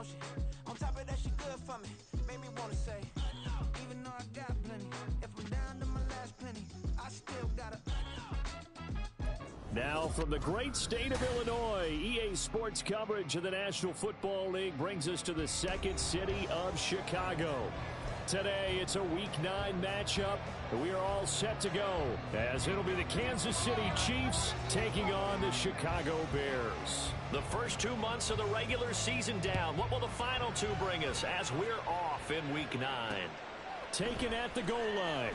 don't she? On top of that, she good for me. Made me wanna say, even though I got plenty, if I'm down to my last penny, I still gotta. Now from the great state of Illinois, EA Sports coverage of the National Football League brings us to the second city of Chicago. Today, it's a Week 9 matchup. We are all set to go, as it'll be the Kansas City Chiefs taking on the Chicago Bears. The first 2 months of the regular season down. What will the final two bring us as we're off in Week 9? Taken at the goal line.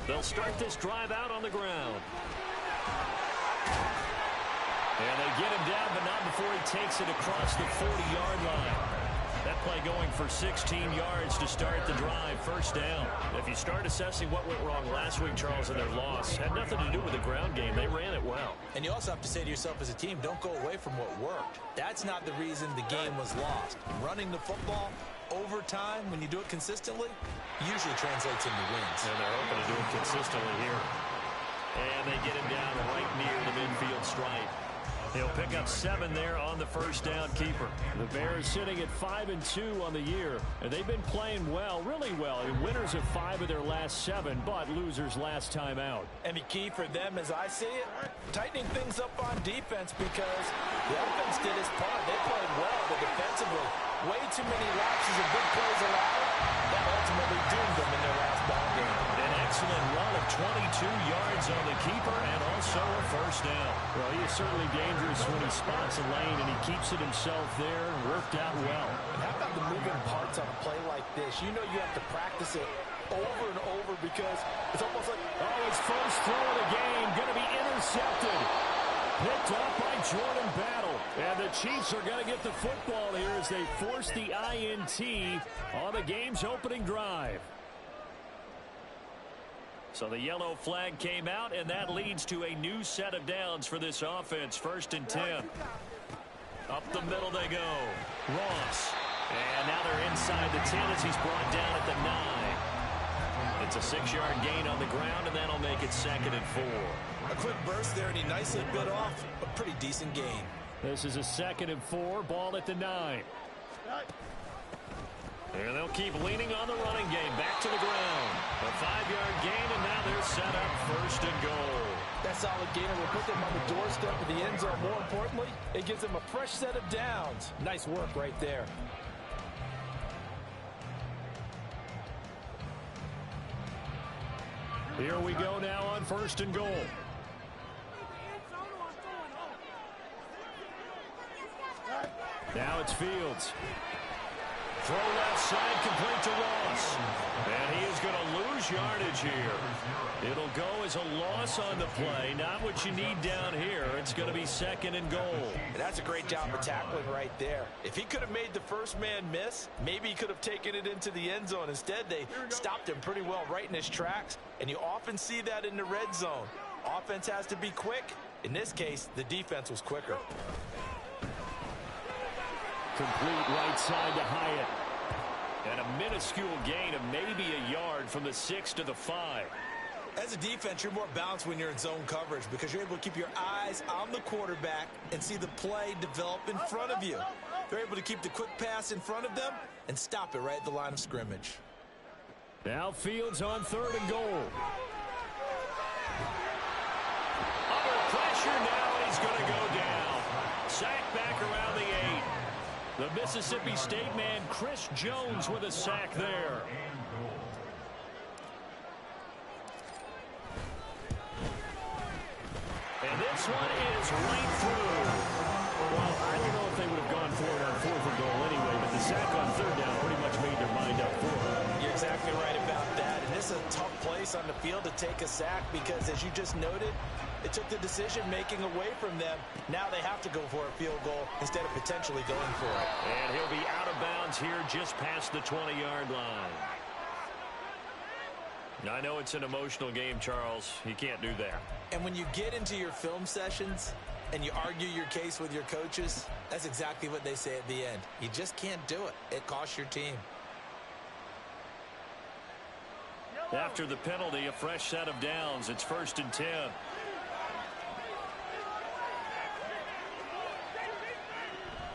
They'll start this drive out on the ground. And they get him down, but not before he takes it across the 40-yard line. That play going for 16 yards to start the drive, first down. If you start assessing what went wrong last week, Charles, in their loss, had nothing to do with the ground game. They ran it well. And you also have to say to yourself as a team, don't go away from what worked. That's not the reason the game was lost. Running the football over time, when you do it consistently, usually translates into wins. And they're hoping to do it consistently here. And they get him down right near the midfield stripe. He'll pick up 7 there on the first down keeper. The Bears sitting at 5-2 on the year, and they've been playing well, really well. And winners of 5 of their last 7, but losers last time out. And the key for them, as I see it, tightening things up on defense, because the offense did its part. They played well, but defensively, way too many lapses of big plays allowed. That ultimately doomed them in their last ball game. An excellent run of 22 yards on the keeper and also a first down. Well, he is certainly dangerous when he spots a lane, and he keeps it himself there. Worked out well. And how about the moving parts on a play like this? You know you have to practice it over and over, because it's almost like, oh, his first throw of the game going to be intercepted. Picked off by Jordan Battle. And the Chiefs are going to get the football here as they force the INT on the game's opening drive. So the yellow flag came out, and that leads to a new set of downs for this offense. 1st and 10. Up the middle they go. Ross. And now they're inside the 10 as he's brought down at the 9. It's a 6-yard gain on the ground, and that'll make it 2nd and 4. A quick burst there, and he nicely bit off a pretty decent gain. This is a 2nd and 4, ball at the 9. And they'll keep leaning on the running game. Back to the ground. A 5-yard gain, and now they're set up 1st and goal. That solid gainer will put them on the doorstep of the end zone. More importantly, it gives them a fresh set of downs. Nice work right there. Here we go now on 1st and goal. Now it's Fields. Throw left side, complete to Ross. And he is going to lose yardage here. It'll go as a loss on the play. Not what you need down here. It's going to be 2nd and goal. And that's a great job of tackling right there. If he could have made the first man miss, maybe he could have taken it into the end zone. Instead, they stopped him pretty well right in his tracks. And you often see that in the red zone. Offense has to be quick. In this case, the defense was quicker. Complete right side to Hyatt. And a minuscule gain of maybe a yard from the 6 to the 5. As a defense, you're more balanced when you're in zone coverage, because you're able to keep your eyes on the quarterback and see the play develop in front of you. They're able to keep the quick pass in front of them and stop it right at the line of scrimmage. Now Fields on 3rd and goal. Under pressure now, and he's going to go down. Sack back around the 8. The Mississippi State man, Chris Jones, with a sack there. And this one is right through. Well, I don't know if they would have gone for it on 4th and goal anyway, but the sack on 3rd down pretty much made their mind up for it. You're exactly right about that. And this is a tough place on the field to take a sack, because, as you just noted, it took the decision-making away from them. Now they have to go for a field goal instead of potentially going for it. And he'll be out of bounds here just past the 20-yard line. I know it's an emotional game, Charles. You can't do that. And when you get into your film sessions and you argue your case with your coaches, that's exactly what they say at the end. You just can't do it. It costs your team. After the penalty, a fresh set of downs. It's 1st and 10.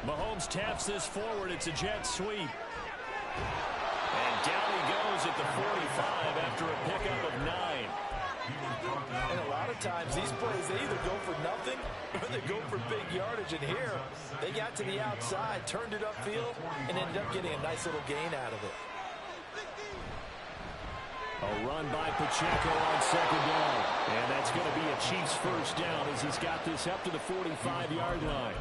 Mahomes taps this forward. It's a jet sweep. And down he goes at the 45 after a pickup of 9. And a lot of times these plays, they either go for nothing or they go for big yardage. And here, they got to the outside, turned it upfield, and ended up getting a nice little gain out of it. A run by Pacheco on 2nd down. And that's going to be a Chiefs first down as he's got this up to the 45-yard line.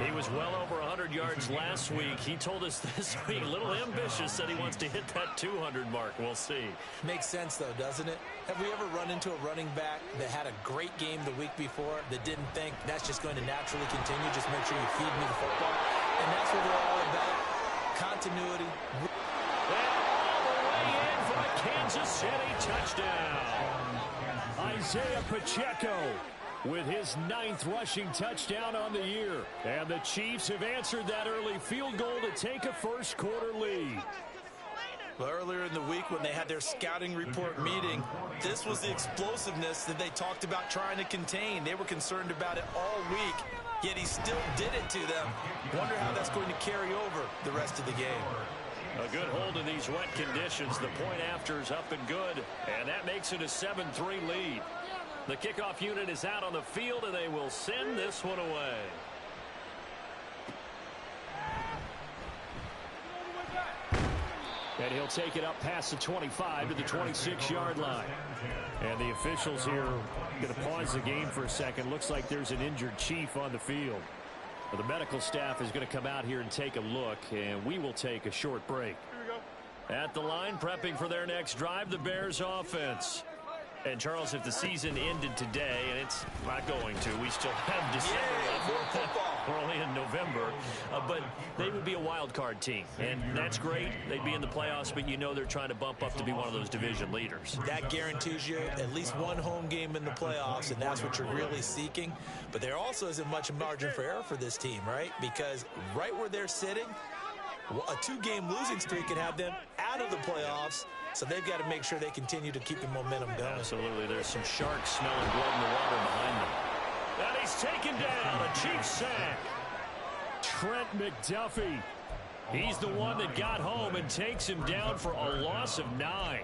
He was well over 100 yards last week. He told us this week, a little ambitious, said he wants to hit that 200 mark. We'll see. Makes sense, though, doesn't it? Have we ever run into a running back that had a great game the week before that didn't think that's just going to naturally continue? Just make sure you feed me the football. And that's what we're all about. Continuity. Kansas City touchdown. Isaiah Pacheco with his 9th rushing touchdown on the year. And the Chiefs have answered that early field goal to take a first-quarter lead. Well, earlier in the week when they had their scouting report meeting, this was the explosiveness that they talked about trying to contain. They were concerned about it all week, yet he still did it to them. Wonder how that's going to carry over the rest of the game. A good hold in these wet conditions. The point after is up and good, and that makes it a 7-3 lead. The kickoff unit is out on the field, and they will send this one away. And he'll take it up past the 25 to the 26-yard line. And the officials here are going to pause the game for a second. Looks like there's an injured Chief on the field. The medical staff is going to come out here and take a look, and we will take a short break. At the line, prepping for their next drive, the Bears offense. And, Charles, if the season ended today, and it's not going to, we still have December left. We're only in November. But they would be a wild card team, and that's great. They'd be in the playoffs, but you know they're trying to bump up to be one of those division leaders. That guarantees you at least one home game in the playoffs, and that's what you're really seeking. But there also isn't much margin for error for this team, right? Because right where they're sitting, a 2-game losing streak can have them out of the playoffs. So they've got to make sure they continue to keep the momentum going. Absolutely. There's some sharks smelling blood in the water behind them. And he's taken down. A Chiefs sack. Trent McDuffie. He's the one that got home and takes him down for a loss of 9.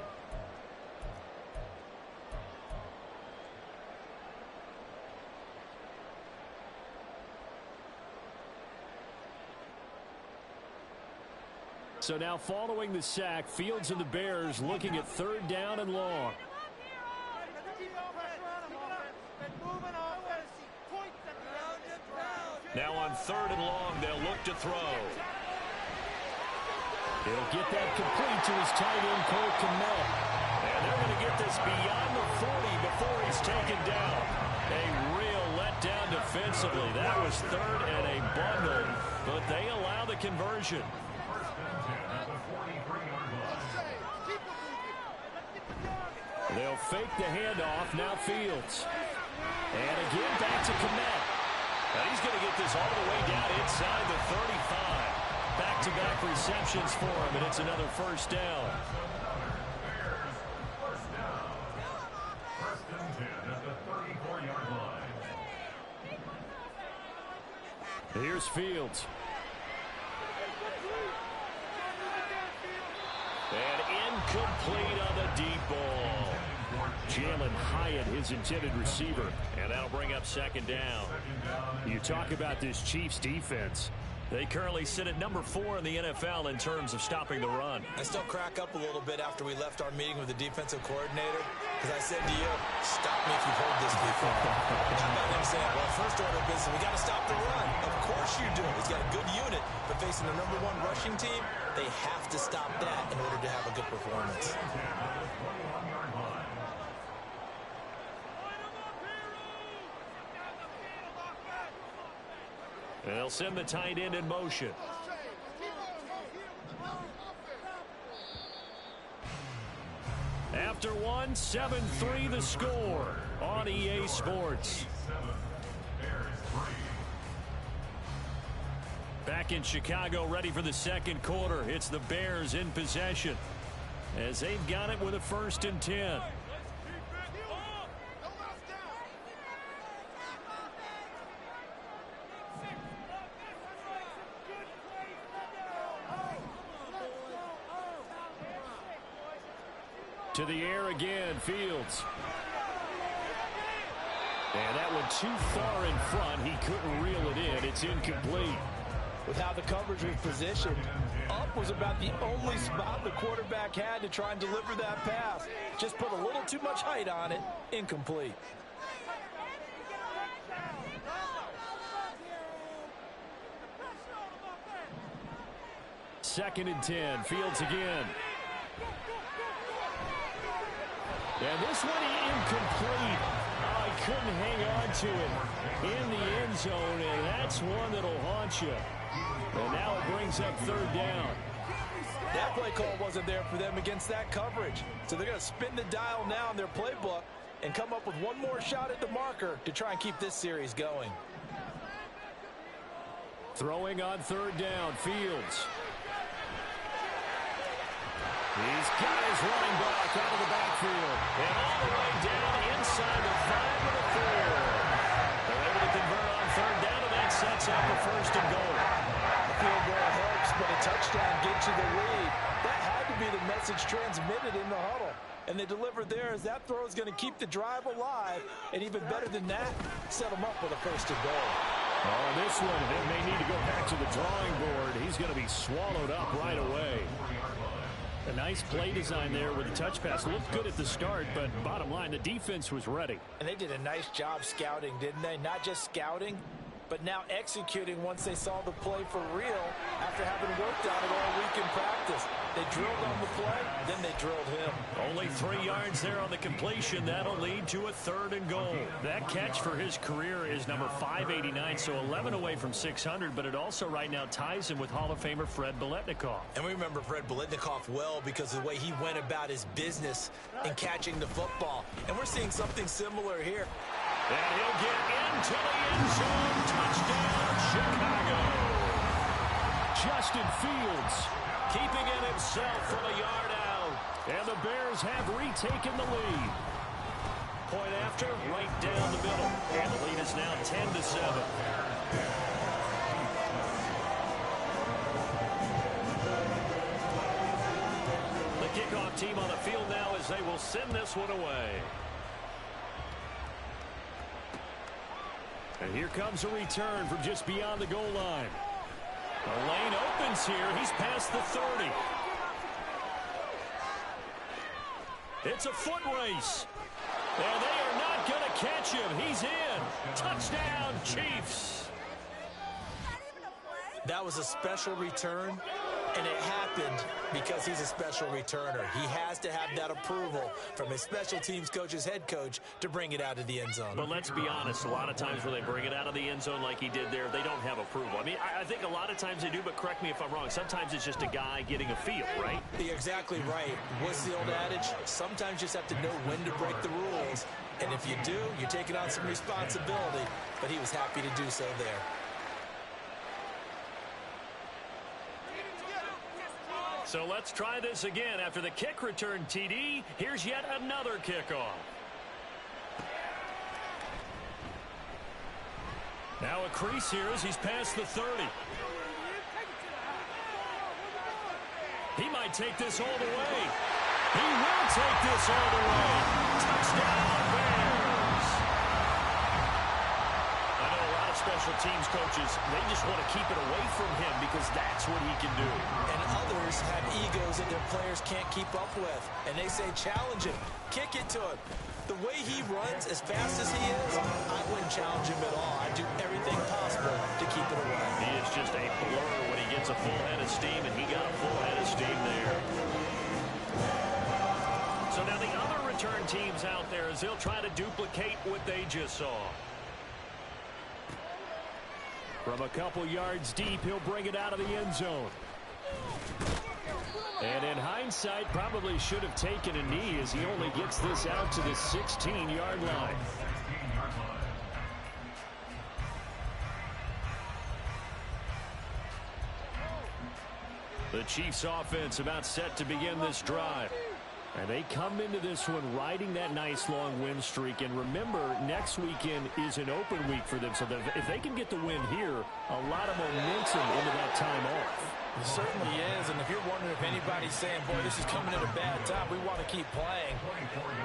So now following the sack, Fields and the Bears looking at 3rd down and long. Now on 3rd and long, they'll look to throw. He'll get that complete to his tight end, Cole Kmet. And they're going to get this beyond the 40 before he's taken down. A real letdown defensively. That was 3rd and a bundle, but they allow the conversion. They'll fake the handoff. Now Fields. And again back to Kmet. And he's going to get this all the way down inside the 35. Back-to-back receptions for him, and it's another first down. Here's Fields. And incomplete on the deep ball. Jalen Hyatt, his intended receiver. And that'll bring up 2nd down. You talk about this Chiefs defense. They currently sit at number 4 in the NFL in terms of stopping the run. I still crack up a little bit after we left our meeting with the defensive coordinator, because I said to you, stop me if you've heard this before. How about him saying, well, first order of business, we got to stop the run. Of course you do. He's got a good unit, but facing the number 1 rushing team, they have to stop that in order to have a good performance. And they'll send the tight end in motion. After after one. 7-3 the score on EA Sports. Back in Chicago, ready for the second quarter. It's the Bears in possession as they've got it with a 1st and 10. To the air again, Fields. And that one too far in front. He couldn't reel it in. It's incomplete. With how the coverage was positioned, up was about the only spot the quarterback had to try and deliver that pass. Just put a little too much height on it. Incomplete. Second and 10. Fields again. And this one incomplete. Oh, he couldn't hang on to it in the end zone, and that's one that'll haunt you. And now it brings up 3rd down. That play call wasn't there for them against that coverage. So they're going to spin the dial now in their playbook and come up with one more shot at the marker to try and keep this series going. Throwing on 3rd down, Fields. He's got his running back out of the backfield. And all the way down inside the 5 with a 4. They're able to convert on 3rd down, and that sets up a 1st and goal. A field goal helps, but a touchdown gets you the lead. That had to be the message transmitted in the huddle. And they delivered there as that throw is going to keep the drive alive. And even better than that, set them up with a 1st and goal. On this one, they may need to go back to the drawing board. He's going to be swallowed up right away. A nice play design there with the touch pass. Looked good at the start, but bottom line, the defense was ready. And they did a nice job scouting, didn't they? Not just scouting, but now executing once they saw the play for real after having worked on it all week in practice. They drilled on the play, then they drilled him. Only 3 yards there on the completion. That'll lead to a 3rd and goal. That catch for his career is number 589, so 11 away from 600, but it also right now ties him with Hall of Famer Fred Biletnikoff. And we remember Fred Biletnikoff well because of the way he went about his business in catching the football. And we're seeing something similar here. And he'll get into the end zone. Touchdown, Chicago. Justin Fields keeping it himself from a yard out. And the Bears have retaken the lead. Point after, right down the middle. And the lead is now 10-7. The kickoff team on the field now as they will send this one away. And here comes a return from just beyond the goal line. The lane opens here. He's past the 30. It's a foot race. And they are not going to catch him. He's in. Touchdown, Chiefs. That was a special return, and it happened because he's a special returner. He has to have that approval from his special teams coach's head coach to bring it out of the end zone. But let's be honest, a lot of times when they bring it out of the end zone like he did there, they don't have approval. I mean, I think a lot of times they do, but correct me if I'm wrong. Sometimes it's just a guy getting a feel, right? You're exactly right. What's the old adage? Sometimes you just have to know when to break the rules. And if you do, you're taking on some responsibility. But he was happy to do so there. So let's try this again. After the kick return TD, here's yet another kickoff. Now a crease here as he's past the 30. He might take this all the way. He will take this all the way. Touchdown, Bears. I know a lot of special teams coaches, they just want to keep it away from him because that's what he can do. And others have egos that their players can't keep up with. And they say, challenge him. Kick it to him. The way he runs, as fast as he is, I wouldn't challenge him at all. I'd do everything possible to keep it away. He is just a blur when he gets a full head of steam, and he got a full head of steam there. So now the other return teams out there as they'll try to duplicate what they just saw. From a couple yards deep, he'll bring it out of the end zone. And in high hindsight, probably should have taken a knee as he only gets this out to the 16-yard line. The Chiefs offense about set to begin this drive. And they come into this one riding that nice long win streak. And remember, next weekend is an open week for them. So if they can get the win here, a lot of momentum into that time off. It certainly is. And if you're wondering if anybody's saying, boy, this is coming at a bad time, we want to keep playing,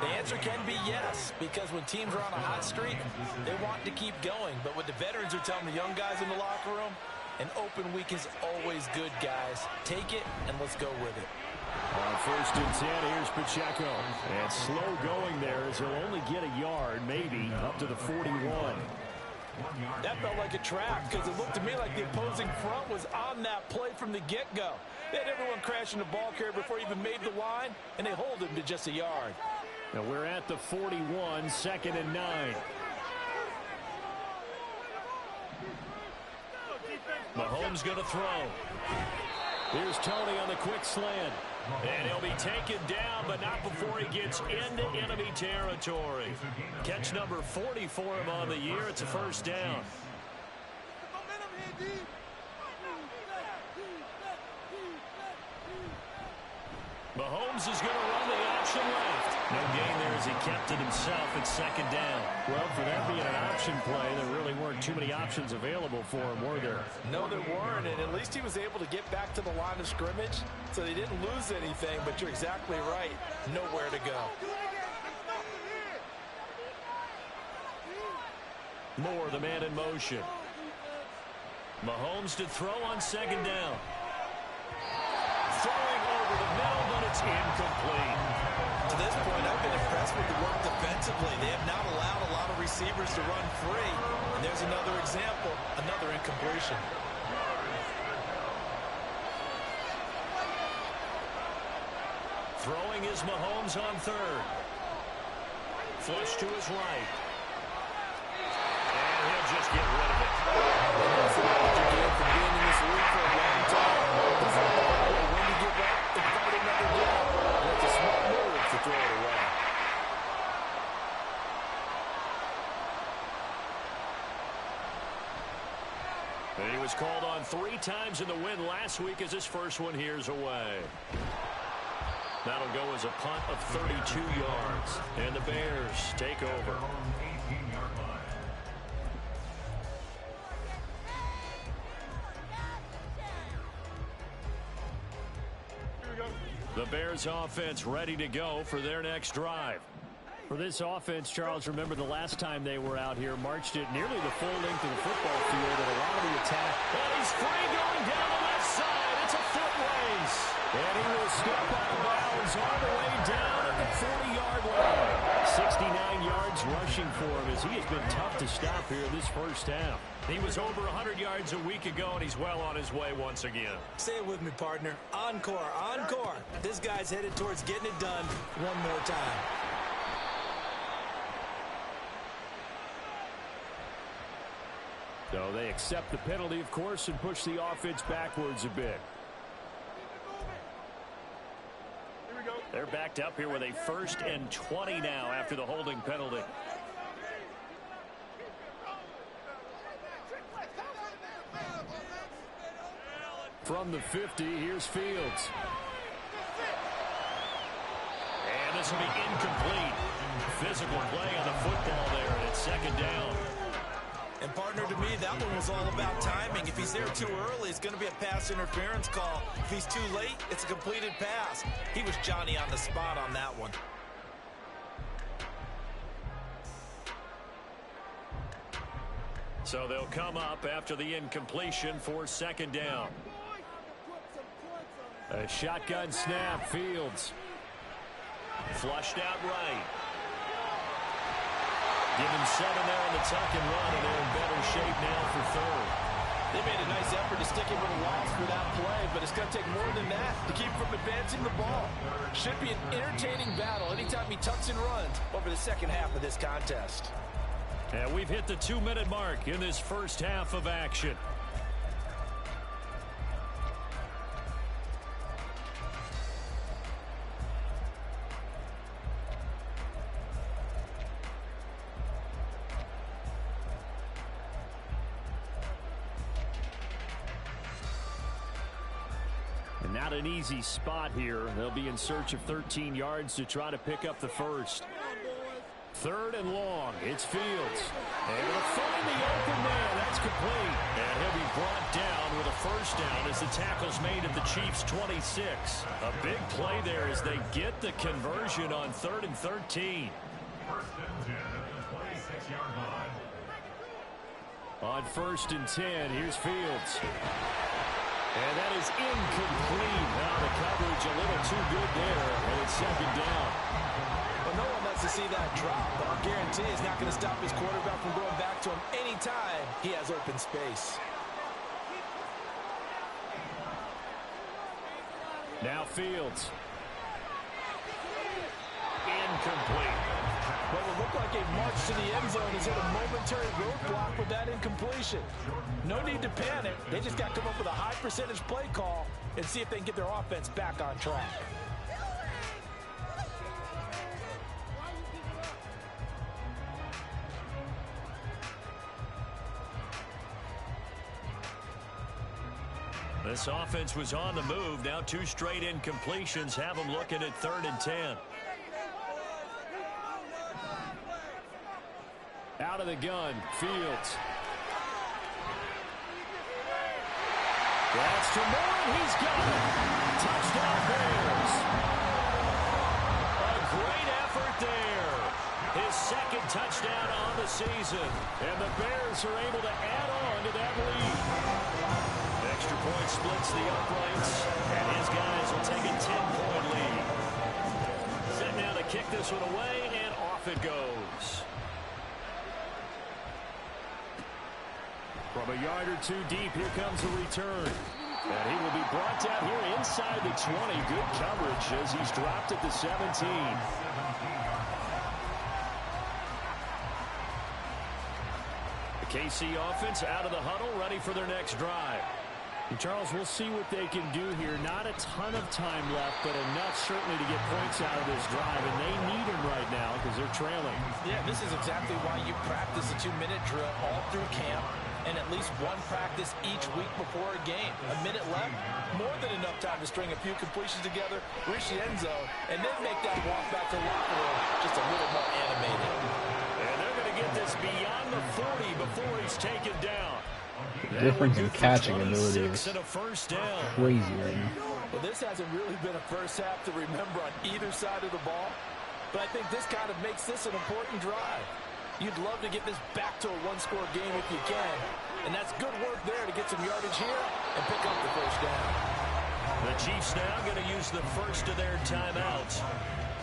the answer can be yes. Because when teams are on a hot streak, they want to keep going. But what the veterans are telling the young guys in the locker room, an open week is always good, guys. Take it, and let's go with it. On 1st and 10, here's Pacheco. And slow going there as he'll only get a yard, maybe, up to the 41. That felt like a trap because it looked to me like the opposing front was on that play from the get-go. They had everyone crashing the ball carrier before he even made the line, and they hold him to just a yard. Now we're at the 41, 2nd and 9. Mahomes going to throw. Here's Tony on the quick slant. And he'll be taken down, but not before he gets into enemy territory. Catch number 40 for him on the year. It's a first down. Mahomes is going to run the option left. No gain there as he kept it himself at 2nd down. Well, for that being an option play, there really weren't too many options available for him, were there? No, there weren't, and at least he was able to get back to the line of scrimmage, so they didn't lose anything, but you're exactly right. Nowhere to go. Moore, the man in motion. Mahomes to throw on 2nd down. Throwing over the middle, but it's incomplete. To this point, I've been impressed with the work defensively. They have not allowed a lot of receivers to run free. And there's another example, another incompletion. Throwing is Mahomes on 3rd. Flush to his right. And he'll just get rid of it. That's an opportunity for being in this league for a long time. He's on the ball when you get back to fight another down. That's a smart move to throw it away. And he was called on 3 times in the win last week as his first one here's away. That'll go as a punt of 32 yards. And the Bears take over. The Bears offense ready to go for their next drive. For this offense, Charles, remember the last time they were out here, marched it nearly the full length of the football field, and a lot of the attack. And he's free going down the left side. It's a foot race. And he will step out of bounds all the way down at the 40-yard line. 69 yards rushing for him as he has been tough to stop here this first half. He was over 100 yards a week ago, and he's well on his way once again. Say it with me, partner. Encore, encore. This guy's headed towards getting it done one more time. So they accept the penalty, of course, and push the offense backwards a bit. They're backed up here with a 1st and 20 now after the holding penalty. From the 50, here's Fields. And this will be incomplete. Physical play on the football there, and it's 2nd down. And partner, to me, that one was all about timing. If he's there too early, it's going to be a pass interference call. If he's too late, it's a completed pass. He was Johnny on the spot on that one. So they'll come up after the incompletion for 2nd down. A shotgun snap, Fields. Flushed out right. Give him 7 there on the tuck and run, and they're in better shape now for 3rd. They made a nice effort to stick him with a loss for that play, but it's going to take more than that to keep from advancing the ball. Should be an entertaining battle anytime he tucks and runs over the second half of this contest. And we've hit the 2-minute mark in this first half of action. Not an easy spot here. They'll be in search of 13 yards to try to pick up the first. 3rd and long. It's Fields. Able to find the open man. That's complete. And he'll be brought down with a first down as the tackle's made at the Chiefs' 26. A big play there as they get the conversion on 3rd and 13. First and 10 at the 26-yard line. On 1st and 10, here's Fields. And that is incomplete. Now the coverage a little too good there, and it's 2nd down. Well, no one likes to see that drop, but I'll guarantee it's not going to stop his quarterback from going back to him anytime he has open space. Now Fields. Incomplete. What will look like a march to the end zone is hit a momentary roadblock with that incompletion. No need to panic. They just got to come up with a high percentage play call and see if they can get their offense back on track. This offense was on the move. Now 2 straight incompletions have them looking at 3rd and 10. Out of the gun, Fields. That's to Moore, he's got it. Touchdown Bears. A great effort there. His 2nd touchdown on the season. And the Bears are able to add on to that lead. Extra point splits the uprights, and his guys will take a 10-point lead. Set now to kick this one away, and off it goes. From a yard or 2 deep, here comes a return. And he will be brought down here inside the 20. Good coverage as he's dropped at the 17. The KC offense out of the huddle, ready for their next drive. And Charles, we'll see what they can do here. Not a ton of time left, but enough certainly to get points out of this drive. And they need them right now because they're trailing. Yeah, this is exactly why you practice a 2-minute drill all through camp and at least 1 practice each week before a game. A minute left, more than enough time to string a few completions together, reach the end zone, and then make that walk back to the locker room just a little more animated. And they're going to get this beyond the 40 before he's taken down. The difference in catching ability is and a first down. crazy right now. Well, this hasn't really been a first half to remember on either side of the ball, but I think this kind of makes this an important drive. You'd love to get this back to a 1-score game if you can, and that's good work there to get some yardage here and pick up the first down. The Chiefs now going to use the first of their timeouts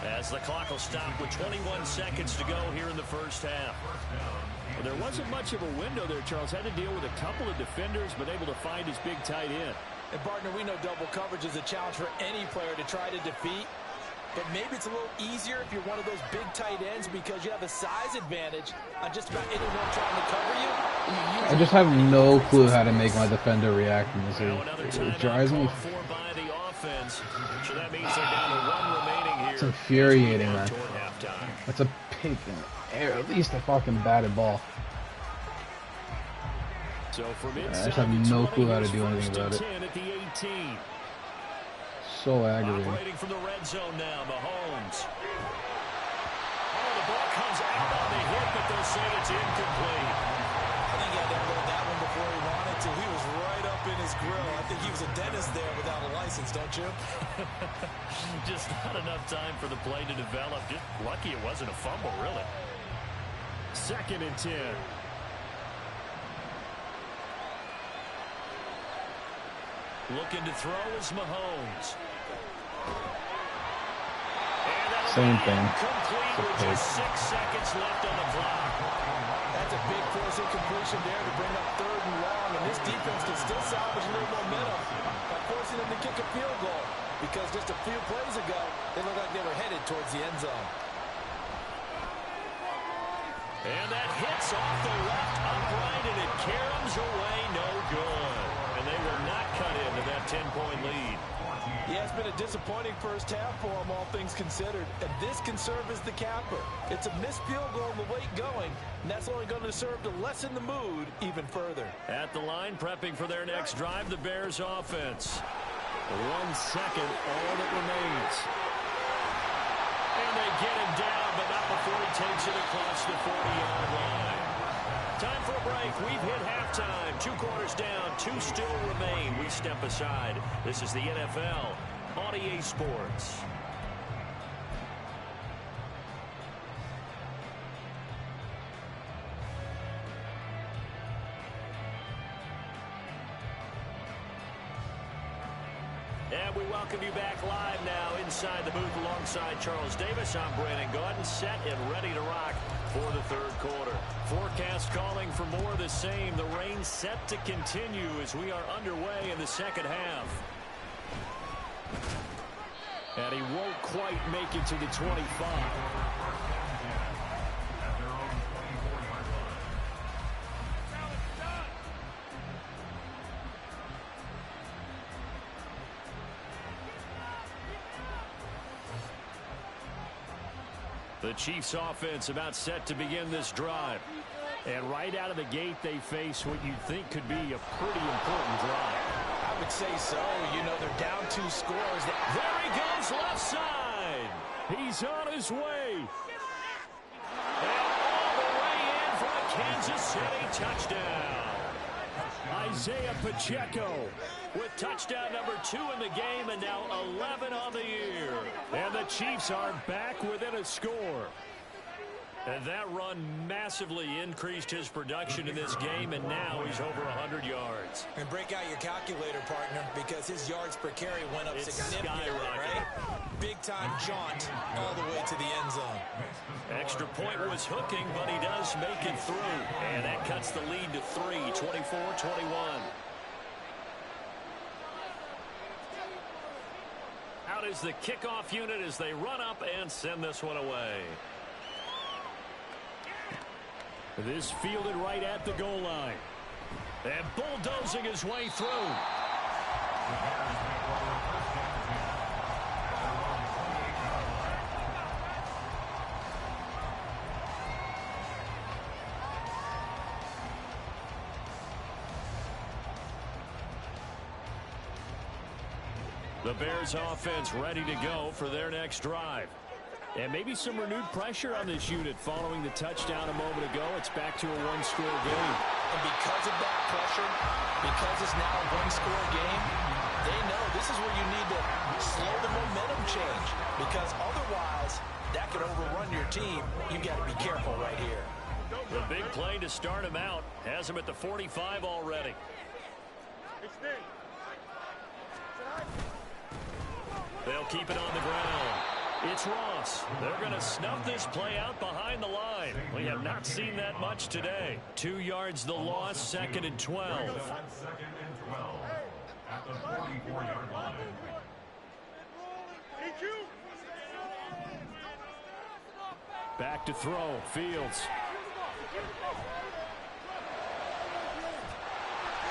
as the clock will stop with 21 seconds to go here in the first half. Well, there wasn't much of a window there, Charles. Had to deal with a couple of defenders, but able to find his big tight end. And, partner, we know double coverage is a challenge for any player to try to defeat. But maybe it's a little easier if you're one of those big tight ends because you have a size advantage on just about anyone trying to cover you. I just have no clue how to make my defender react in this. It drives me. It's infuriating, man. That's a pick in the air. At least a fucking batted ball. So from I just have no clue how to do anything about it. So aggravating. Operating from the red zone now, Mahomes. Oh, the ball comes out on the hit, but they'll say it's incomplete. I think he had to load that one before he wanted to. He was right up in his grill. I think he was a dentist there without a license, don't you? Just not enough time for the play to develop. Just lucky it wasn't a fumble, really. 2nd and 10. Looking to throw is Mahomes. Same thing. Complete with just 6 seconds left on the clock. That's a big force incompletion there to bring up 3rd and long, and this defense can still salvage a little momentum by forcing them to kick a field goal because just a few plays ago, they looked like they were headed towards the end zone. And that hits off the left upright, and it caroms away, no good. And they will not cut into that 10-point lead. Yeah, it's been a disappointing first half for them, all things considered. And this can serve as the capper. It's a missed field goal and the late going, and that's only going to serve to lessen the mood even further. At the line, prepping for their next drive, the Bears offense. 1 second, all that remains. And they get him down, but not before he takes it across the 40-yard line. Time for a break. We've hit halftime. 2 quarters down, 2 still remain. We step aside. This is the NFL on EA Sports. And we welcome you back live now inside the booth alongside Charles Davis. I'm Brandon Gaudin, set and ready to rock for the third quarter. Forecast calling for more of the same. The rain set to continue as we are underway in the second half. And he won't quite make it to the 25. The Chiefs offense about set to begin this drive. And right out of the gate, they face what you'd think could be a pretty important drive. I would say so. You know, they're down 2 scores. There he goes left side. He's on his way. And all the way in for a Kansas City touchdown. Isaiah Pacheco with touchdown number 2 in the game and now 11 on the year. And the Chiefs are back within a score. And that run massively increased his production in this game, and now he's over 100 yards. And break out your calculator, partner, because his yards per carry went up significantly, right? Big-time jaunt all the way to the end zone. Extra point was hooking, but he does make it through. And that cuts the lead to 3, 24-21. Out is the kickoff unit as they run up and send this one away. This fielded right at the goal line. And bulldozing his way through. The Bears offense ready to go for their next drive. And maybe some renewed pressure on this unit following the touchdown a moment ago. It's back to a 1-score game. And because of that pressure, because it's now a 1-score game, they know this is where you need to slow the momentum change. Because otherwise, that could overrun your team. You got to be careful right here. The big play to start him out has him at the 45 already. They'll keep it on the ground. It's Ross. They're going to snuff this play out behind the line. We have not seen that much today. 2 yards the loss, 2nd and 12. Second and 12 at the 44-yard line. Back to throw. Fields.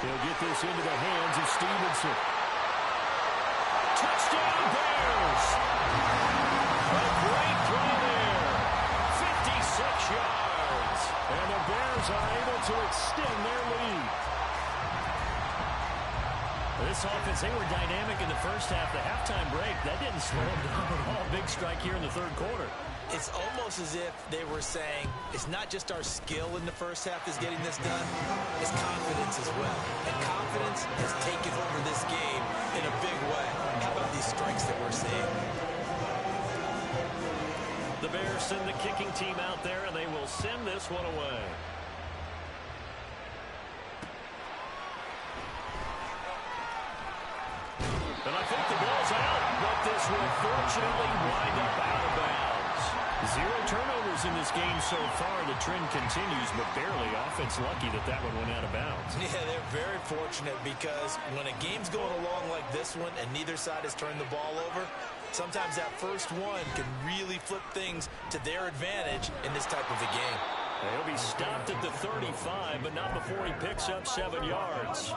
He'll get this into the hands of Stevenson. Touchdown Bears! A great throw there. 56 yards. And the Bears are able to extend their lead. This offense, they were dynamic in the first half. The halftime break, that didn't slow them down at all. Big strike here in the third quarter. It's almost as if they were saying, it's not just our skill in the first half that's getting this done, it's confidence as well. And confidence has taken over this game in a big way. How about these strikes that we're seeing? The Bears send the kicking team out there, and they will send this one away. And I think the ball's out, but this will fortunately wind up out of bounds. 0 turnovers in this game so far. The trend continues, but barely. Offense lucky that one went out of bounds. Yeah, they're very fortunate because when a game's going along like this one and neither side has turned the ball over, sometimes that first one can really flip things to their advantage in this type of a game. He'll be stopped at the 35, but not before he picks up 7 yards.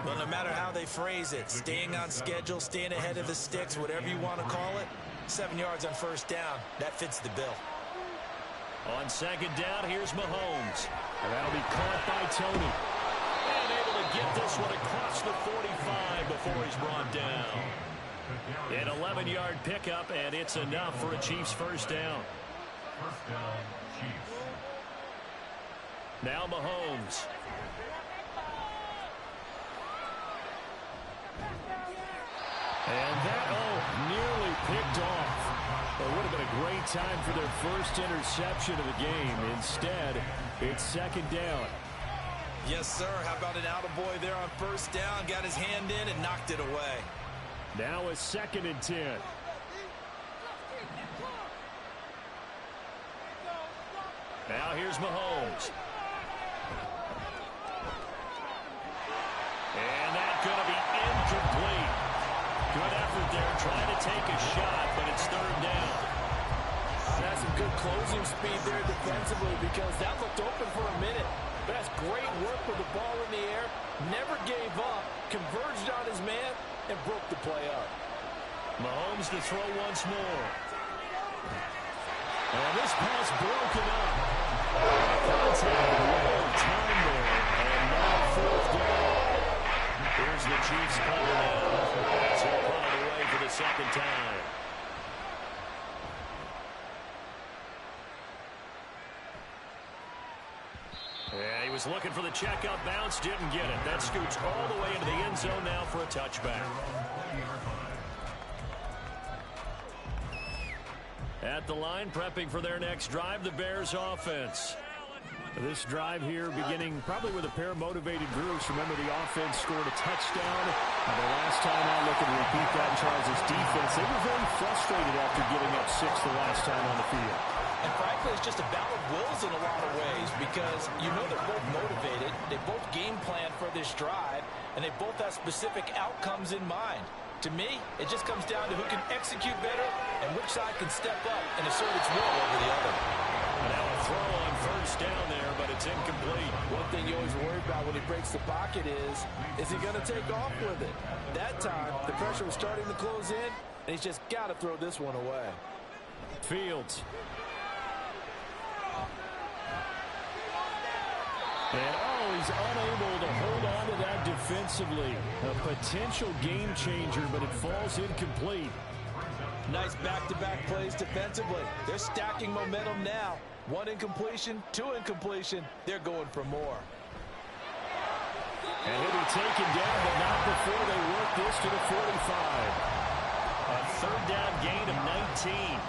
Well, no matter how they phrase it, staying on schedule, staying ahead of the sticks, whatever you want to call it, 7 yards on first down, that fits the bill. On second down, here's Mahomes. And that'll be caught by Tony. And able to to get this one across the 45 before he's brought down. An 11-yard pickup, and it's enough for a Chiefs first down. First down, Chiefs. Now Mahomes. And that, nearly picked off. It would have been a great time for their first interception of the game. Instead, it's second down. Yes, sir. How about an attaboy there on first down? Got his hand in and knocked it away. Now a 2nd and 10. Now here's Mahomes. And that's going to be incomplete. Good effort there, trying to take a shot, but it's third down. That's some good closing speed there defensively because that looked open for a minute. But that's great work with the ball in the air. Never gave up, converged on his man, and broke the play up. Mahomes to throw once more. And this pass broken up. Contact well time there, and now fourth down. Here's the Chiefs punter now. As he'll punt it away for the second time. Yeah, he was looking for the checkup bounce, didn't get it. That scoots all the way into the end zone now for a touchback. At the line, prepping for their next drive, the Bears offense. This drive here beginning probably with a pair of motivated groups. Remember, the offense scored a touchdown. And the last time out, looking to repeat that, Charles' defense, they were very frustrated after giving up 6 the last time on the field. And frankly, it's just a battle of wills in a lot of ways because you know they're both motivated. They both game plan for this drive, and they both have specific outcomes in mind. To me, it just comes down to who can execute better and which side can step up and assert its will over the other. Now a throw on first down there, but it's incomplete. One thing you always worry about when he breaks the pocket is he going to take off with it? That time, the pressure was starting to close in, and he's just got to throw this one away. Fields. And, he's unable to hold on to that defensively. A potential game changer, but it falls incomplete. Nice back-to-back plays defensively. They're stacking momentum now. 1 incompletion, 2 incompletion. They're going for more. And he'll be taken down, but not before they work this to the 45. A third down gain of 19.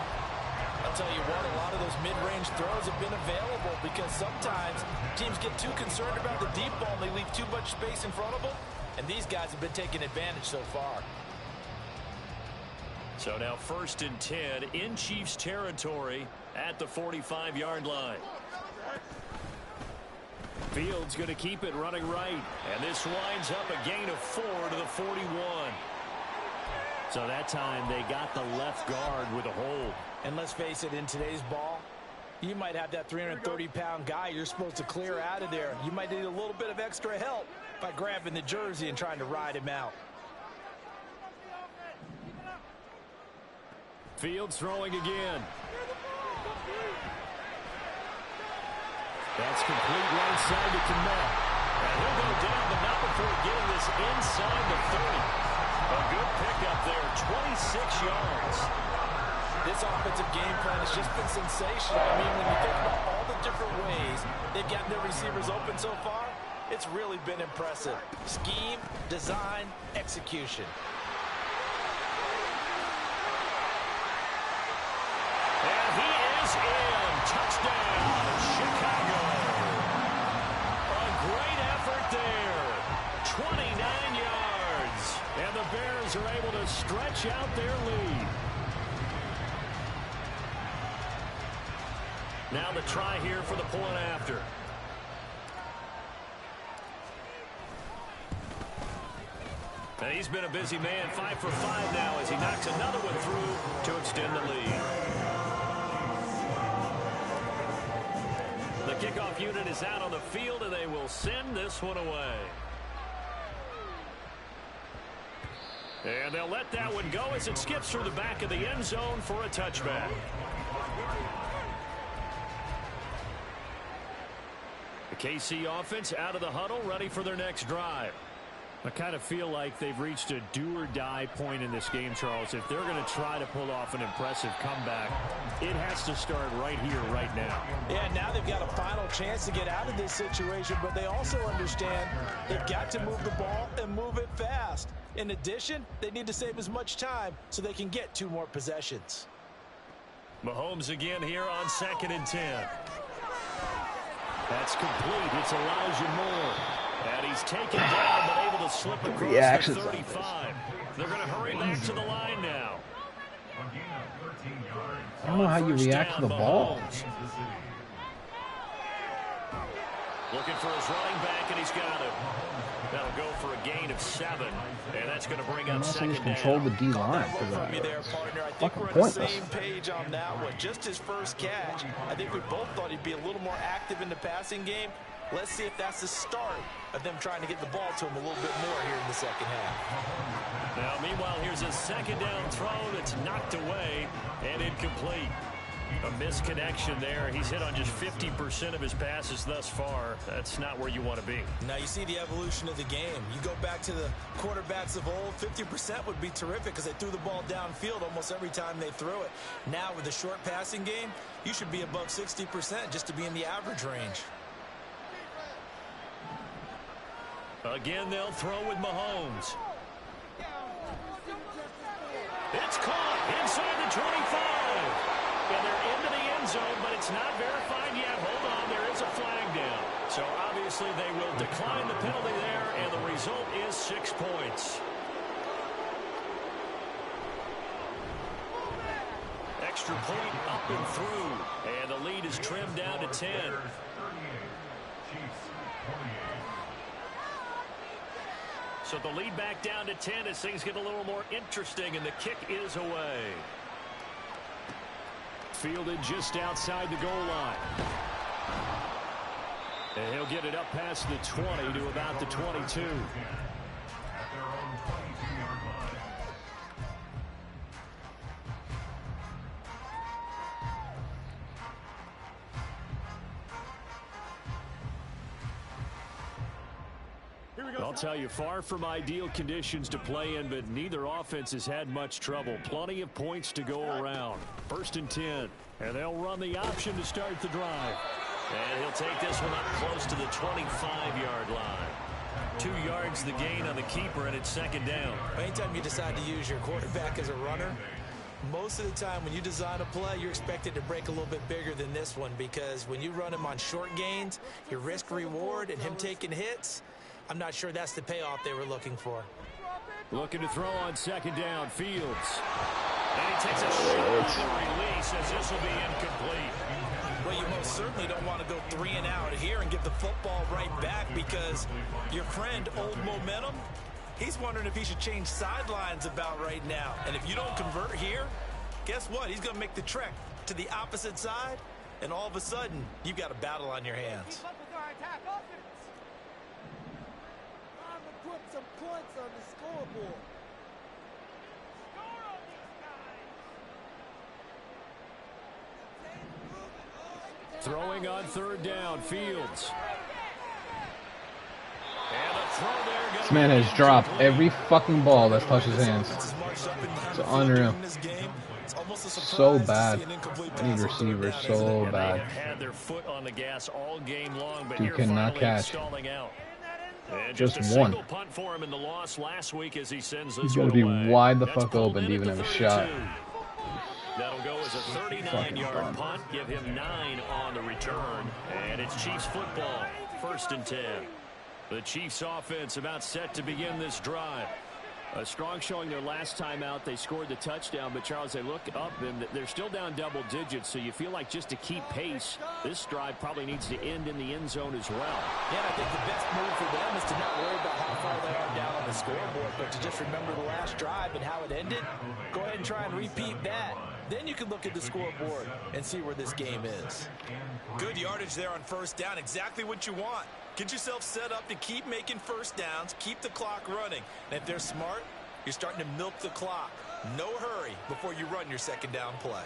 I'll tell you what, a lot of those mid-range throws have been available because sometimes teams get too concerned about the deep ball and they leave too much space in front of them, and these guys have been taking advantage so far. So now 1st and 10 in Chiefs territory at the 45-yard line. Fields going to keep it running right, and this winds up a gain of 4 to the 41. So that time they got the left guard with a hold. And let's face it, in today's ball, you might have that 330-pound guy you're supposed to clear out of there. You might need a little bit of extra help by grabbing the jersey and trying to ride him out. Fields throwing again. That's complete right side to Kmet. And he'll go down, but not before getting this inside the 30. A good pickup there, 26 yards. This offensive game plan has just been sensational. I mean, when you think about all the different ways they've gotten their receivers open so far, it's really been impressive. Scheme, design, execution. And he is in. Touchdown, Chicago. A great effort there. 29 yards. And the Bears are able to stretch out their lead. Now the try here for the point after. And he's been a busy man, 5 for 5 now as he knocks another one through to extend the lead. The kickoff unit is out on the field, and they will send this one away. And they'll let that one go as it skips through the back of the end zone for a touchback. The KC offense out of the huddle, ready for their next drive. I kind of feel like they've reached a do-or-die point in this game, Charles. If they're going to try to pull off an impressive comeback, it has to start right here, right now. Yeah, now they've got a final chance to get out of this situation, but they also understand they've got to move the ball and move it fast. In addition, they need to save as much time so they can get 2 more possessions. Mahomes again here on 2nd and 10. That's complete. It's Elijah Moore. And he's taken down, but able to slip across the 35. They're going to hurry back to the line now. I don't know how you react to the ball. Looking for his running back, and he's got him. That'll go for a gain of 7, and that's going to bring up 2nd down. Control the D-line for that. I think we're on the same page on that one. Just his first catch. I think we both thought he'd be a little more active in the passing game. Let's see if that's the start of them trying to get the ball to him a little bit more here in the second half. Now, meanwhile, here's a 2nd down throw that's knocked away and incomplete. A misconnection there. He's hit on just 50% of his passes thus far. That's not where you want to be. Now you see the evolution of the game. You go back to the quarterbacks of old, 50% would be terrific because they threw the ball downfield almost every time they threw it. Now with the short passing game, you should be above 60% just to be in the average range. Again, they'll throw with Mahomes. It's caught inside the 25. And they're into the end zone, but it's not verified yet. Hold on, there is a flag down. So obviously they will decline the penalty there, and the result is 6 points. Extra point up and through, and the lead is trimmed down to 10. So the lead back down to 10 as things get a little more interesting, and the kick is away. Fielded just outside the goal line. And he'll get it up past the 20 to about the 22. I'll tell you, far from ideal conditions to play in, but neither offense has had much trouble. Plenty of points to go around. 1st and 10, and they'll run the option to start the drive. And he'll take this one up close to the 25-yard line. 2 yards the gain on the keeper, and it's 2nd down. Anytime you decide to use your quarterback as a runner, most of the time when you design a play, you're expected to break a little bit bigger than this one, because when you run him on short gains, your risk-reward and him taking hits, I'm not sure that's the payoff they were looking for. Looking to throw on 2nd down, Fields. And he takes a shot on the release as this will be incomplete. Well, you most certainly don't want to go 3 and out here and get the football right back, because your friend, Old Momentum, he's wondering if he should change sidelines about right now. And if you don't convert here, guess what? He's going to make the trek to the opposite side, and all of a sudden, you've got a battle on your hands. Put some points on the scoreboard. Throwing on 3rd down, Fields. And a throw there. This man has dropped every fucking ball that's touched his hands. It's unreal. So bad. I need receivers so bad. Had their foot on the gas all game long, but you cannot catch. And just one. Punt for him in the loss last week as he sends this He's going to be wide the fuck open to even have a shot. That'll go as a 39-yard punt. Give him 9 on the return. And it's Chiefs football. 1st and 10. The Chiefs offense about set to begin this drive. A strong showing their last time out. They scored the touchdown, but Charles, they look up and they're still down double digits, so you feel like just to keep pace, this drive probably needs to end in the end zone as well. Yeah, I think the best move for them is to not worry about how far they are down on the scoreboard, but to just remember the last drive and how it ended. Go ahead and try and repeat that. Then you can look at the scoreboard and see where this game is. Good yardage there on 1st down. Exactly what you want. Get yourself set up to keep making 1st downs, keep the clock running. And if they're smart, you're starting to milk the clock. No hurry before you run your 2nd down play.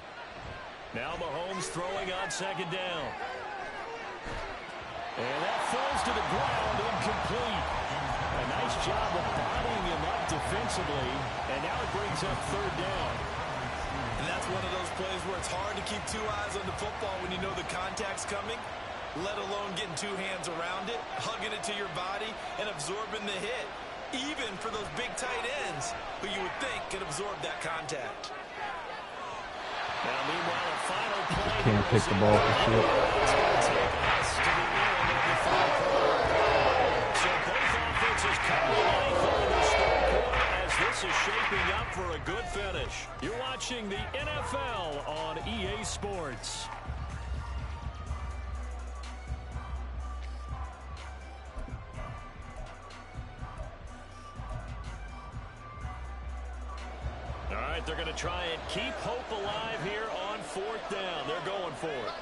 Now Mahomes throwing on 2nd down. And that falls to the ground, incomplete. A nice job of bodying him up defensively, and now it brings up third down. And that's one of those plays where it's hard to keep two eyes on the football when you know the contact's coming, let alone getting two hands around it, hugging it to your body, and absorbing the hit, even for those big tight ends who you would think could absorb that contact. Now, meanwhile, a final play. Can't pick the ball for shit. It's going to take us to the end of the third quarter. So both offenses come to life in this third quarter as this is shaping up for a good finish. You're watching the NFL on EA Sports. All right, they're going to try and keep hope alive here on fourth down. They're going for it.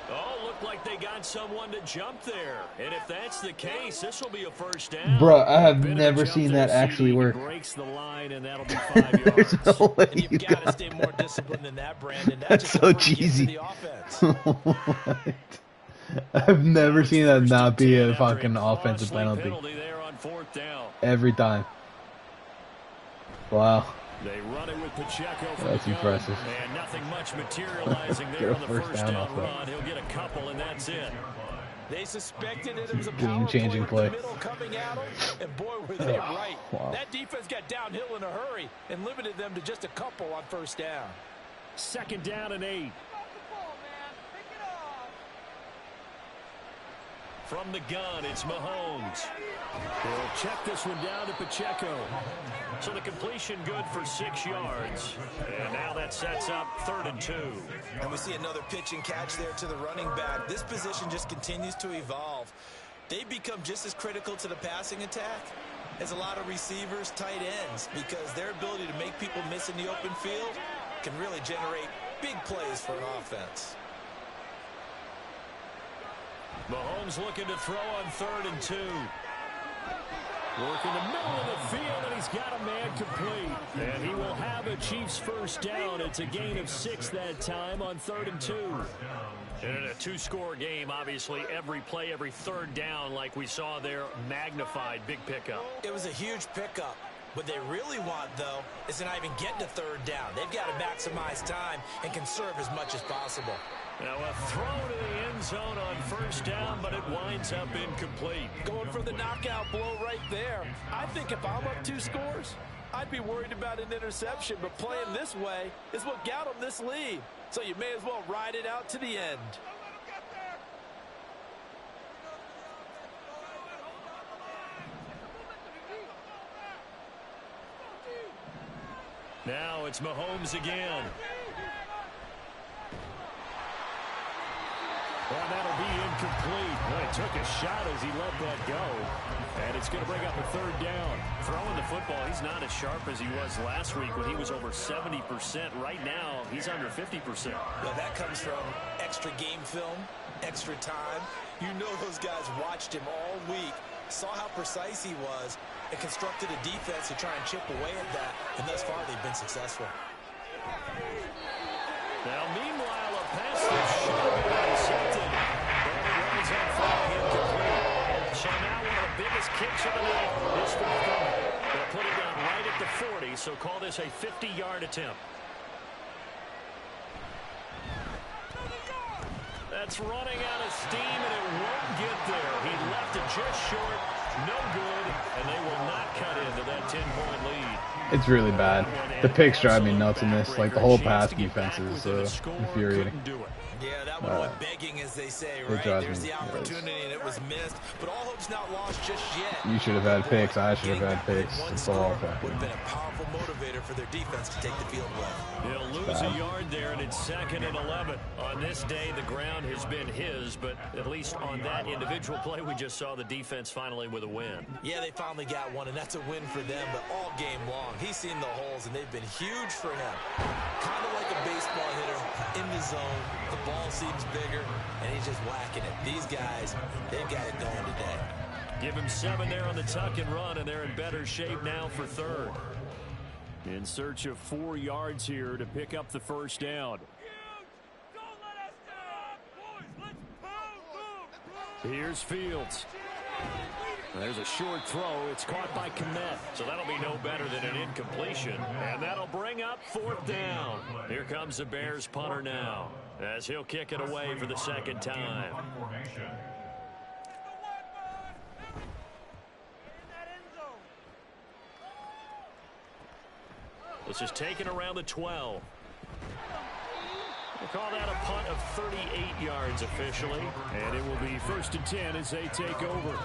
Oh, looked like they got someone to jump there. And if that's the case, this will be a first down. Bruh, I have never seen that actually work. Breaks the line, and that'll be 5 yards. There's no way And you've got to stay more disciplined than that, Brandon. That's just so a free gift to cheesy. the offense. What? I've never seen that not be a fucking offensive penalty. There on fourth down. Every time. Wow. They run it with Pacheco. That's impressive. And nothing much materializing there on the first down off that. run. He'll get a couple, and that's it. They suspected it was a Game-changing play. coming at them, and boy, were they right. Wow. That defense got downhill in a hurry and limited them to just a couple on first down. Second down and 8. From the gun, it's Mahomes. He'll check this one down to Pacheco. So the completion good for 6 yards. And now that sets up 3rd and 2. And we see another pitch and catch there to the running back. This position just continues to evolve. They become just as critical to the passing attack as a lot of receivers, tight ends, because their ability to make people miss in the open field can really generate big plays for an offense. Mahomes looking to throw on 3rd and 2. Working the middle of the field, and he's got a man complete. And he will have a Chiefs first down. It's a gain of 6 that time on 3rd and 2. And in a 2-score game, obviously, every play, every third down, like we saw there, magnified. Big pickup. It was a huge pickup. What they really want, though, is to not even get to 3rd down. They've got to maximize time and conserve as much as possible. Now a throw to the end zone on first down, but it winds up incomplete. Going for the knockout blow right there. I think if I'm up 2 scores, I'd be worried about an interception, but playing this way is what got them this lead. So you may as well ride it out to the end. Now it's Mahomes again. Well, that'll be incomplete. Well, he took a shot as he let that go. And it's going to bring up a 3rd down. Throwing the football, he's not as sharp as he was last week when he was over 70%. Right now, he's under 50%. Well, that comes from extra game film, extra time. You know those guys watched him all week, saw how precise he was, and constructed a defense to try and chip away at that. And thus far, they've been successful. Now, meanwhile, a pass that should have been intercepted. But it runs out far incomplete. So now one of the biggest kicks of the night is forthcoming. They'll put it down right at the 40, so call this a 50-yard attempt. That's running out of steam, and it won't get there. He left it just short, no good, and they will not cut into that 10-point lead. It's really bad. The picks drive me nuts in this. Like, the whole pass defense is infuriating. Yeah, that one went begging, as they say, right? There's the opportunity, and it was missed. But all hope's not lost just yet. You should have had picks. I should have had picks. It's all would have been a powerful motivator for their defense to take the field well. He'll lose a yard there, and it's 2nd and 11. On this day, the ground has been his, but at least on that individual play, we just saw the defense finally with a win. Yeah, they finally got one, and that's a win for them, but all game long, he's seen the holes, and they've been huge for him. Kind of like a baseball hitter in the zone. The ball seems bigger, and he's just whacking it. These guys, they've got it going today. Give him 7 there on the tuck and run, and they're in better shape now for 3rd. In search of 4 yards here to pick up the first down. Here's Fields. There's a short throw. It's caught by Kmet. So that'll be no better than an incompletion. And that'll bring up 4th down. Here comes the Bears punter now, as he'll kick it away for the second time. This is taken around the 12. We'll call that a punt of 38 yards officially. And it will be 1st and 10 as they take over.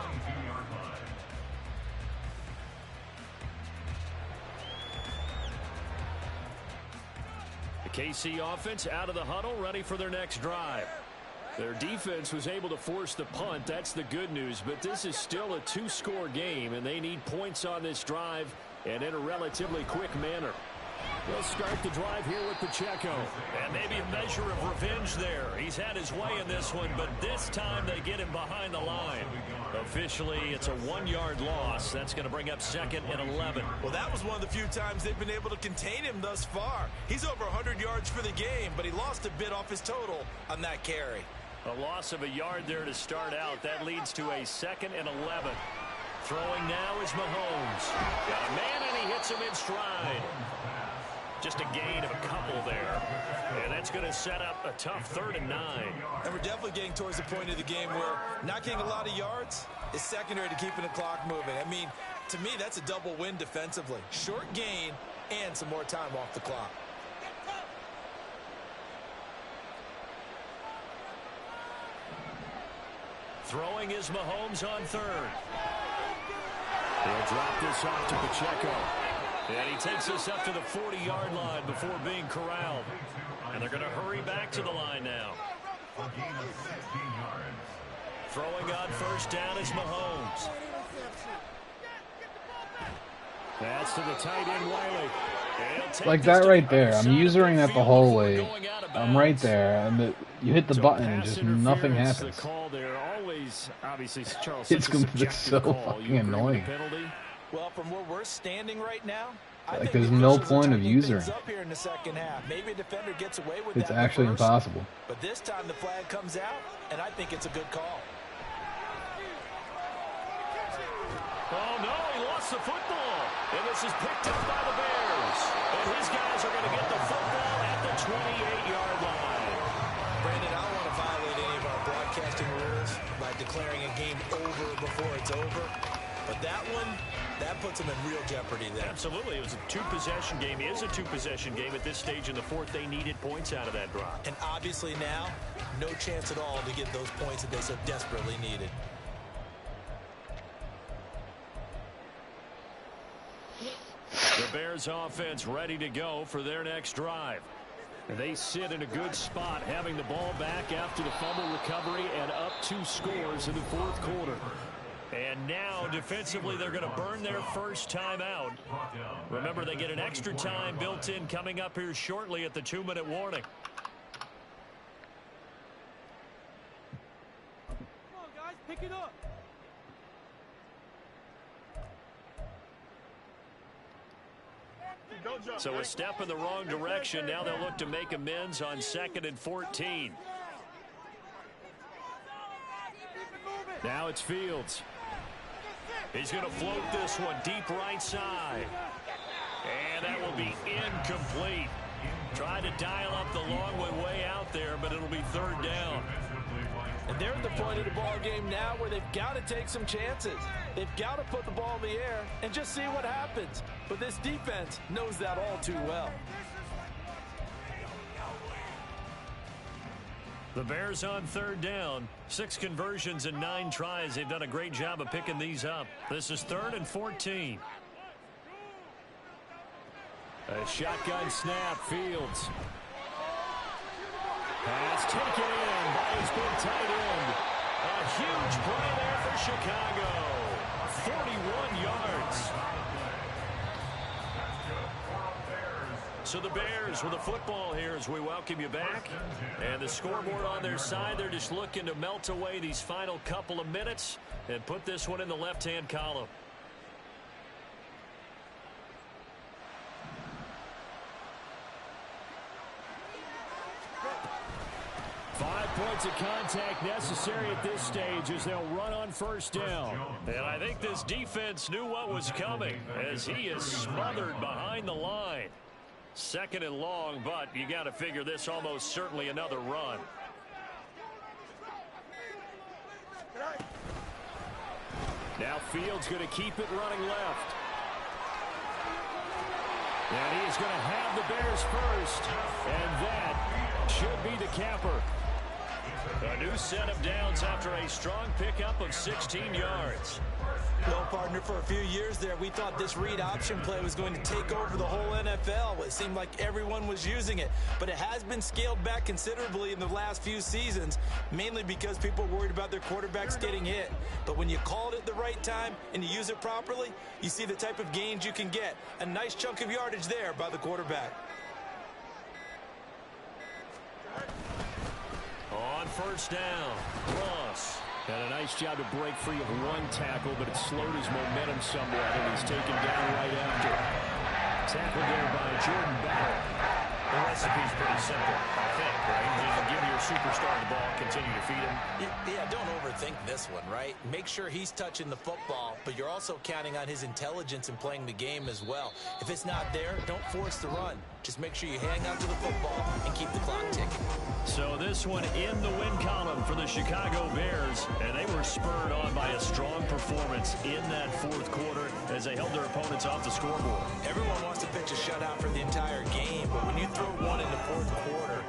The KC offense out of the huddle, ready for their next drive. Their defense was able to force the punt. That's the good news. But this is still a 2-score game, and they need points on this drive and in a relatively quick manner. They'll start the drive here with Pacheco. And maybe a measure of revenge there. He's had his way in this one, but this time they get him behind the line. Officially, it's a 1-yard loss. That's going to bring up 2nd and 11. Well, that was one of the few times they've been able to contain him thus far. He's over 100 yards for the game, but he lost a bit off his total on that carry. A loss of a yard there to start out. That leads to a 2nd and 11. Throwing now is Mahomes. Got a man, and he hits him in stride. Just a gain of a couple there. And that's going to set up a tough 3rd and 9. And we're definitely getting towards the point of the game where not getting a lot of yards is secondary to keeping the clock moving. I mean, to me, that's a double win defensively. Short gain and some more time off the clock. Throwing is Mahomes on 3rd. They'll drop this off to Pacheco. And he takes us up to the 40-yard line before being corralled. And they're going to hurry back to the line now. Throwing on 1st down is Mahomes. That's to the tight end, Wiley. Like that right there. I'm usering that the whole way. I'm right there, and you hit the button, and just nothing happens. It's so fucking annoying. Well, from where we're standing right now, like there's no point of using. Up here in the second half. Maybe a defender gets away with it's that actually reverse, impossible. But this time the flag comes out, and I think it's a good call. Oh, no, he lost the football. And this is picked up by the Bears. And his guys are going to get the football at the 28-yard line. Brandon, I don't want to violate any of our broadcasting rules by declaring a game over before it's over. But that one, that puts them in real jeopardy there. Absolutely. It was a 2-possession game. It is a 2-possession game at this stage in the 4th. They needed points out of that drive. And obviously now, no chance at all to get those points that they so desperately needed. The Bears offense ready to go for their next drive. They sit in a good spot, having the ball back after the fumble recovery and up 2 scores in the 4th quarter. And now, defensively, they're going to burn their first time out. Remember, they get an extra time built in coming up here shortly at the 2-minute warning. Come on, guys, pick it up. So a step in the wrong direction. Now they'll look to make amends on 2nd and 14. Now it's Fields. He's going to float this one deep right side. And that will be incomplete. Tried to dial up the long way out there, but it'll be 3rd down. And they're at the point of the ball game now where they've got to take some chances. They've got to put the ball in the air and just see what happens. But this defense knows that all too well. The Bears on 3rd down. 6 conversions and 9 tries. They've done a great job of picking these up. This is 3rd and 14. A shotgun snap, Fields. Pass taken in by his big tight end. A huge play there for Chicago. 41 yards. So the Bears with the football here as we welcome you back. And the scoreboard on their side, they're just looking to melt away these final couple of minutes and put this one in the left-hand column. points of contact necessary at this stage as they'll run on first down. And I think this defense knew what was coming as he is smothered behind the line. Second and long, but you got to figure this almost certainly another run. Now Fields going to keep it running left. And he is going to have the Bears first. And that should be the capper. A new set of downs after a strong pickup of 16 yards. Well, partner, for a few years there, we thought this read option play was going to take over the whole NFL. It seemed like everyone was using it, but it has been scaled back considerably in the last few seasons, mainly because people are worried about their quarterbacks getting hit. But when you call it at the right time and you use it properly, you see the type of gains you can get. A nice chunk of yardage there by the quarterback. On first down, Ross. Had a nice job to break free of one tackle, but it slowed his momentum somewhat, and he's taken down right after. Tackled there by Jordan Battle. The recipe's pretty simple, I think, right? Just give your superstar the ball, continue to feed him. Yeah, don't overthink this one, right? Make sure he's touching the football, but you're also counting on his intelligence in playing the game as well. If it's not there, don't force the run. Just make sure you hang on to the football and keep the clock ticking. So this one in the win column for the Chicago Bears, and they were spurred on by a strong performance in that fourth quarter as they held their opponents off the scoreboard. Everyone wants to pitch a shutout for the entire game, but when you throw one in the fourth quarter,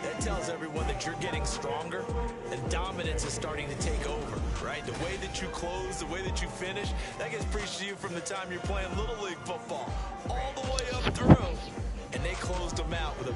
that tells everyone that you're getting stronger and dominance is starting to take over, right? The way that you close, the way that you finish, that gets preached to you from the time you're playing Little League football all the way up through, and they closed them out with a